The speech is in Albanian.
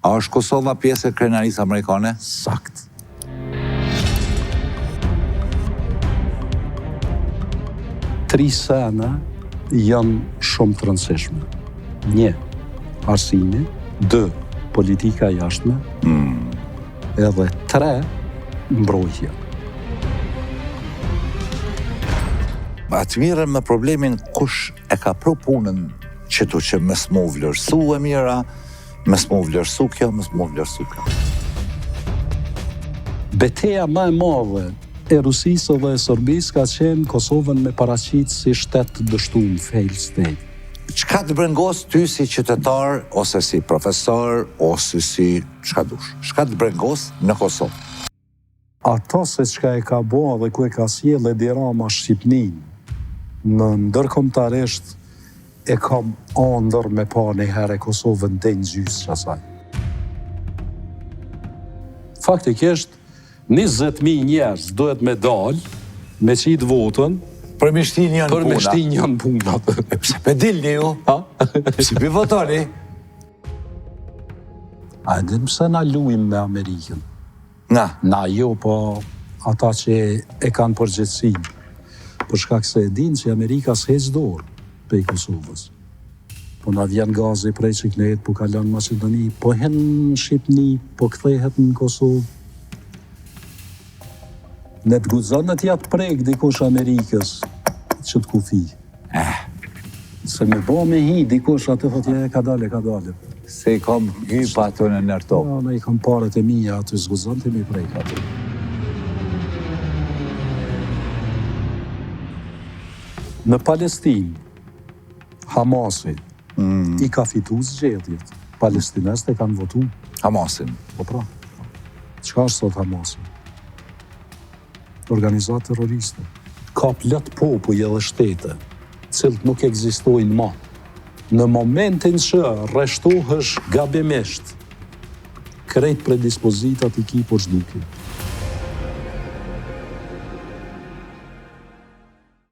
A është Kosova pjesë e krenarisë amerikane? Sakt. Tri sene janë shumë të rëndësishme. 1. Arsimi, 2. Politika jashtme, edhe 3. Mbrojtja. Atë mirën me problemin kush e ka pru punën qëtu që mes mu vlerësu e mira, mes mu vlerësu kjo, mes mu vlerësu kjo. Beteja më e madhe e Rusisë dhe e Serbisë ka qenë Kosovën me paraqitë si shtet të dështuar, failed state. Çka të brengos ty si qytetar, ose si profesor, ose si çka dush? Çka të brengos në Kosovë? Ata se çka e ka bo dhe ku e ka sjell Edi Rama Shqipnin, në ndërkombëtarisht e kam ëndër me pa një herë Kosovën dhe në gjysë qasaj. Faktikisht, 20.000 njerëz duhet me dalë, me qitë votën, Për me shtin janë puna. për me shtin janë punat. Pse pe dilni ju? Ha? Pse pe votoni? A edhe pse na luim me Amerikën? Na Jo, po ata që e kanë përgjegjësinë. Për shkak se e dinë që Amerika s'heq dorë prej Kosovës. Po na vjen gazi prej Ciklet, po kalon Maqedoni, po hen në Shqipni, po kthehet në Kosovë. Ne të guxon në t'ja të prek dikush Amerikës që të kufi. Se me bo me hi dikush atë thot ja ka dale. Se i kam hypa atë në nërto. Ja, ne i kam paret e mija aty zguzon të mi prek aty. Në Palestinë, Hamasi i ka fitu zgjedhjet. Palestineste kanë votu. Hamasin. Po pra. Çka është sot Hamasi? Organizatë terroriste. Ka plot popull edhe shtete, cilët nuk ekzistojnë më. Në momentin që rreshtohesh gabimisht, krejt predispozitat i ki po ç'duki.